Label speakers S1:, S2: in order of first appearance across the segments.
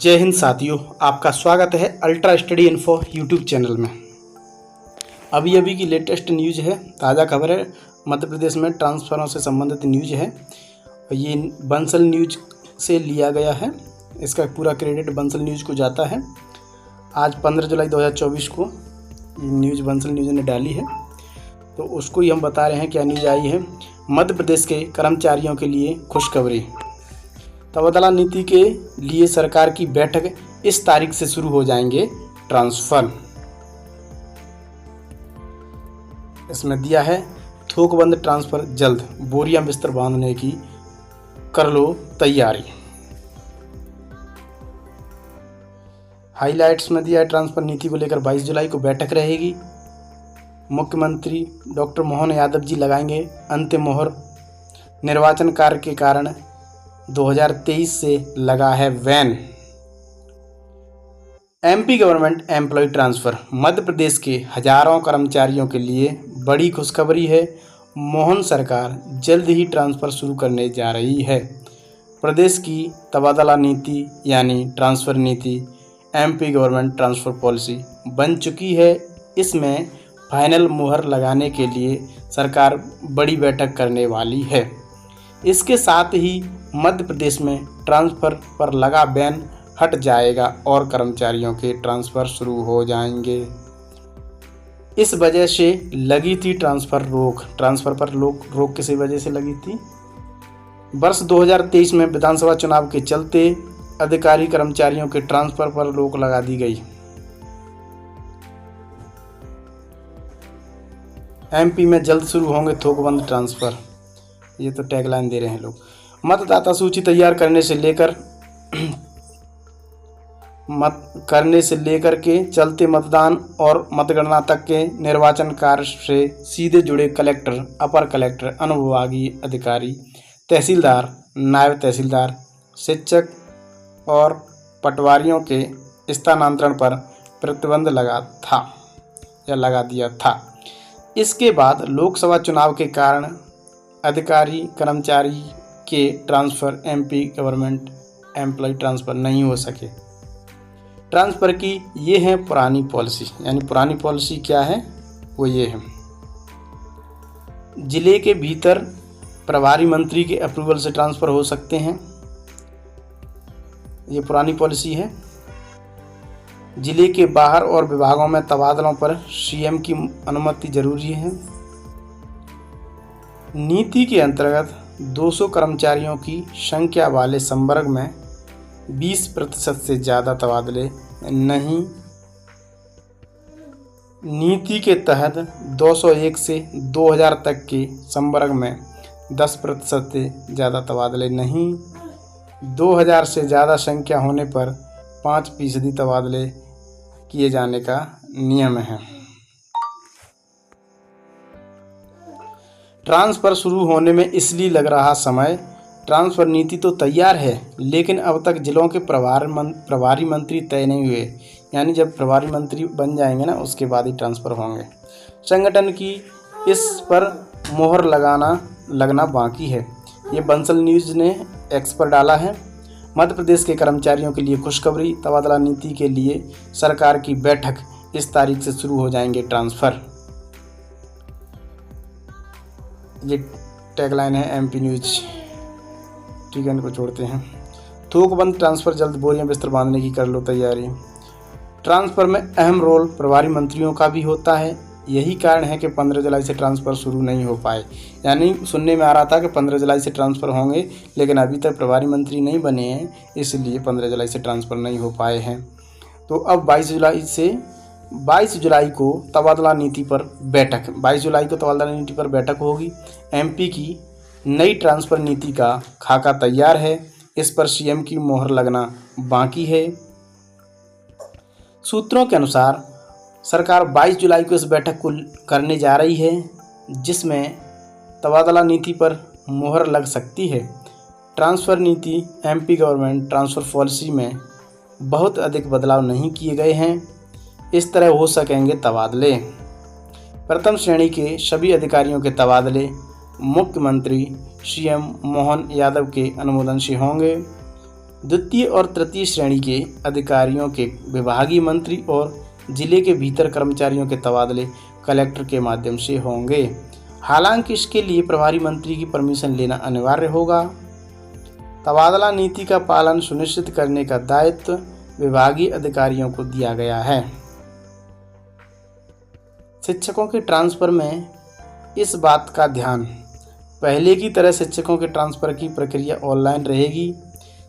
S1: जय हिंद साथियों, आपका स्वागत है ultra study info YouTube channel में। अभी अभी की लेटेस्ट न्यूज़ है, ताज़ा खबर है। मध्य प्रदेश में ट्रांसफरों से संबंधित न्यूज़ है। ये बंसल न्यूज से लिया गया है। इसका पूरा क्रेडिट बंसल न्यूज को जाता है। आज 15 जुलाई 2024 को ये न्यूज़ बंसल न्यूज ने डाली है, तो उसको ही हम बता रहे हैं। क्या न्यूज़ आई है? मध्य प्रदेश के कर्मचारियों के लिए खुशखबरी। तबादला नीति के लिए सरकार की बैठक, इस तारीख से शुरू हो जाएंगे ट्रांसफर। इसमें दिया है थोकबंद ट्रांसफर जल्द, बोरियां बिस्तर बांधने की कर लो तैयारी। हाइलाइट्स में दिया है ट्रांसफर नीति को लेकर 22 जुलाई को बैठक रहेगी। मुख्यमंत्री डॉक्टर मोहन यादव जी लगाएंगे अंतिम मोहर। निर्वाचन कार्य के कारण 2023 से लगा है ban. MP government employ transfer, Madhya Pradesh के हजारों कर्मचारियों के लिए बड़ी खुशखबरी है। मोहन सरकार जल्द ही ट्रांसफ़र शुरू करने जा रही है। प्रदेश की तबादला नीति यानी ट्रांसफ़र नीति एमपी गवर्नमेंट ट्रांसफ़र पॉलिसी बन चुकी है। इसमें फाइनल मुहर लगाने के लिए सरकार बड़ी बैठक करने वाली है। इसके साथ ही मध्य प्रदेश में ट्रांसफ़र पर लगा बैन हट जाएगा और कर्मचारियों के ट्रांसफ़र शुरू हो जाएंगे। इस वजह से लगी थी ट्रांसफ़र पर रोक किसी वजह से लगी थी? वर्ष 2023 में विधानसभा चुनाव के चलते अधिकारी कर्मचारियों के ट्रांसफ़र पर रोक लगा दी गई। एमपी में जल्द शुरू होंगे थोकबंद ट्रांसफ़र, ये तो टैगलाइन दे रहे हैं लोग। मतदाता सूची तैयार करने से लेकर के चलते मतदान और मतगणना तक के निर्वाचन कार्य से सीधे जुड़े कलेक्टर, अपर कलेक्टर, अनुविभागीय अधिकारी, तहसीलदार, नायब तहसीलदार, शिक्षक और पटवारियों के स्थानांतरण पर प्रतिबंध लगा दिया था। इसके बाद लोकसभा चुनाव के कारण अधिकारी कर्मचारी के transfer MP government employ transfer नहीं हो सके। ट्रांसफ़र की ये है पुरानी पॉलिसी, यानी पुरानी पॉलिसी क्या है वो ये है। जिले के भीतर प्रभारी मंत्री के अप्रूवल से ट्रांसफ़र हो सकते हैं, ये पुरानी पॉलिसी है। जिले के बाहर और विभागों में तबादलों पर सीएम की अनुमति जरूरी है। नीति के अंतर्गत 200 कर्मचारियों की संख्या वाले संवर्ग में 20% से ज़्यादा तबादले नहीं। नीति के तहत 201 से 2000 तक के संवर्ग में 10% से ज़्यादा तबादले नहीं। 2000 से ज़्यादा संख्या होने पर 5% तबादले किए जाने का नियम है। ट्रांसफ़र शुरू होने में इसलिए लग रहा समय। ट्रांसफ़र नीति तो तैयार है, लेकिन अब तक जिलों के प्रभारी मंत्री तय नहीं हुए। यानी जब प्रभारी मंत्री बन जाएंगे ना, उसके बाद ही ट्रांसफ़र होंगे। संगठन की इस पर मोहर लगना बाकी है। ये बंसल न्यूज़ ने एक्स पर डाला है। मध्य प्रदेश के कर्मचारियों के लिए खुशखबरी, तबादला नीति के लिए सरकार की बैठक, इस तारीख से शुरू हो जाएंगे ट्रांसफ़र। ये टैगलाइन है एमपी न्यूज। ठीक है, इनको छोड़ते हैं। थोकबंद ट्रांसफ़र जल्द, बोरियां बिस्तर बांधने की कर लो तैयारी। ट्रांसफ़र में अहम रोल प्रभारी मंत्रियों का भी होता है। यही कारण है कि 15 जुलाई से ट्रांसफ़र शुरू नहीं हो पाए। यानी सुनने में आ रहा था कि 15 जुलाई से ट्रांसफ़र होंगे, लेकिन अभी तक प्रभारी मंत्री नहीं बने हैं, इसलिए 15 जुलाई से ट्रांसफ़र नहीं हो पाए हैं। तो अब 22 जुलाई को तबादला नीति पर बैठक, 22 जुलाई को तबादला नीति पर बैठक होगी। एमपी की नई ट्रांसफ़र नीति का खाका तैयार है, इस पर सीएम की मोहर लगना बाकी है। सूत्रों के अनुसार सरकार 22 जुलाई को इस बैठक को करने जा रही है, जिसमें तबादला नीति पर मोहर लग सकती है। ट्रांसफ़र नीति एमपी गवर्नमेंट ट्रांसफ़र पॉलिसी में बहुत अधिक बदलाव नहीं किए गए हैं। इस तरह हो सकेंगे तबादले। प्रथम श्रेणी के सभी अधिकारियों के तबादले मुख्यमंत्री सीएम मोहन यादव के अनुमोदन से होंगे। द्वितीय और तृतीय श्रेणी के अधिकारियों के विभागीय मंत्री और जिले के भीतर कर्मचारियों के तबादले कलेक्टर के माध्यम से होंगे। हालांकि इसके लिए प्रभारी मंत्री की परमिशन लेना अनिवार्य होगा। तबादला नीति का पालन सुनिश्चित करने का दायित्व विभागीय अधिकारियों को दिया गया है। शिक्षकों के ट्रांसफर में इस बात का ध्यान, पहले की तरह शिक्षकों के ट्रांसफर की प्रक्रिया ऑनलाइन रहेगी।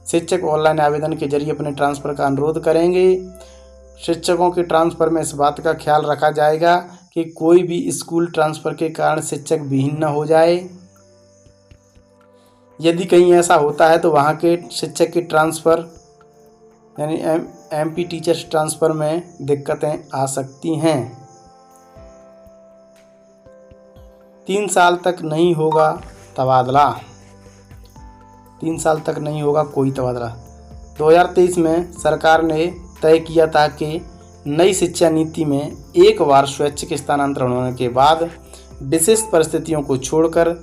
S1: शिक्षक ऑनलाइन आवेदन के जरिए अपने ट्रांसफर का अनुरोध करेंगे। शिक्षकों के ट्रांसफर में इस बात का ख्याल रखा जाएगा कि कोई भी स्कूल ट्रांसफर के कारण शिक्षक विहीन न हो जाए। यदि कहीं ऐसा होता है तो वहाँ के शिक्षक के ट्रांसफ़र यानी एमपी टीचर्स ट्रांसफ़र में दिक्कतें आ सकती हैं। 3 साल तक नहीं होगा तबादला, 3 साल तक नहीं होगा कोई तबादला। 2023 में सरकार ने तय किया था कि नई शिक्षा नीति में एक बार स्वैच्छिक स्थानांतरण होने के बाद विशेष परिस्थितियों को छोड़कर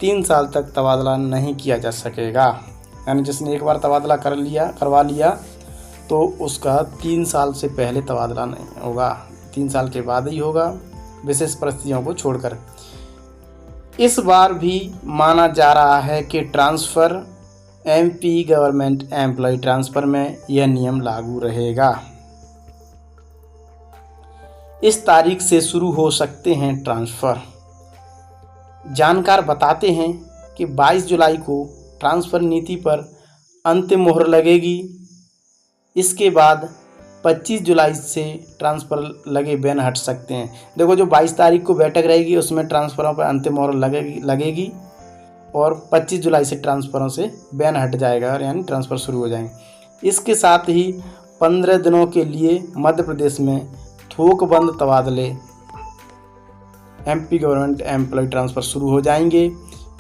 S1: 3 साल तक तबादला नहीं किया जा सकेगा। यानी जिसने एक बार तबादला करवा लिया तो उसका 3 साल से पहले तबादला नहीं होगा, 3 साल के बाद ही होगा, विशेष परिस्थितियों को छोड़कर। इस बार भी माना जा रहा है कि transfer MP government employ transfer में यह नियम लागू रहेगा। इस तारीख से शुरू हो सकते हैं ट्रांसफ़र। जानकार बताते हैं कि 22 जुलाई को ट्रांसफ़र नीति पर अंतिम मोहर लगेगी। इसके बाद 25 जुलाई से ट्रांसफ़र लगे बैन हट सकते हैं। देखो, जो 22 तारीख को बैठक रहेगी उसमें ट्रांसफ़रों पर अंतिम मोहर लगेगी और 25 जुलाई से ट्रांसफ़रों से बैन हट जाएगा, यानी ट्रांसफ़र शुरू हो जाएंगे। इसके साथ ही 15 दिनों के लिए मध्य प्रदेश में थोकबंद तबादले एमपी गवर्नमेंट एम्प्लॉय ट्रांसफ़र शुरू हो जाएंगे।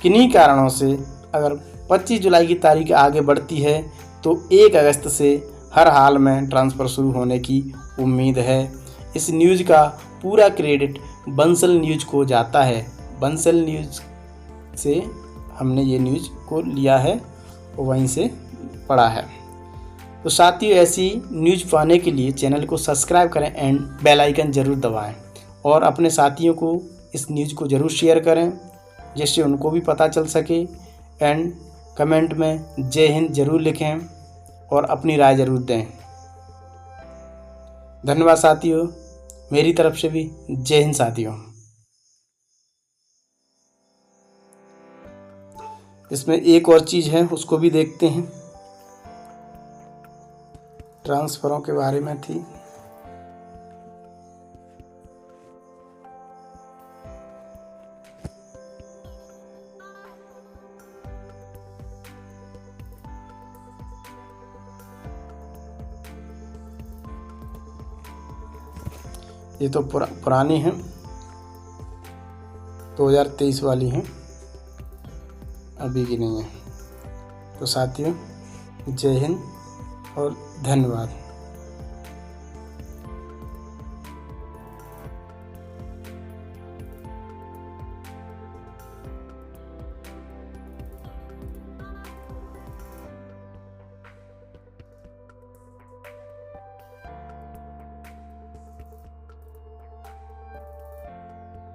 S1: किन्हीं कारणों से अगर 25 जुलाई की तारीख आगे बढ़ती है तो 1 अगस्त से हर हाल में ट्रांसफ़र शुरू होने की उम्मीद है। इस न्यूज़ का पूरा क्रेडिट बंसल न्यूज़ को जाता है। बंसल न्यूज़ से हमने ये न्यूज़ को लिया है और वहीं से पढ़ा है। तो साथियों, ऐसी न्यूज़ पाने के लिए चैनल को सब्सक्राइब करें एंड बेल आइकन ज़रूर दबाएं और अपने साथियों को इस न्यूज़ को ज़रूर शेयर करें जिससे उनको भी पता चल सके। एंड कमेंट में जय हिंद ज़रूर लिखें और अपनी राय ज़रूर दें। धन्यवाद साथियों, मेरी तरफ से भी जय हिंद साथियों। इसमें एक और चीज़ है, उसको भी देखते हैं। ट्रांसफ़रों के बारे में थी। ये तो पुरानी हैं, 2023 वाली हैं, अभी की नहीं है। तो साथियों, जय हिंद और धन्यवाद।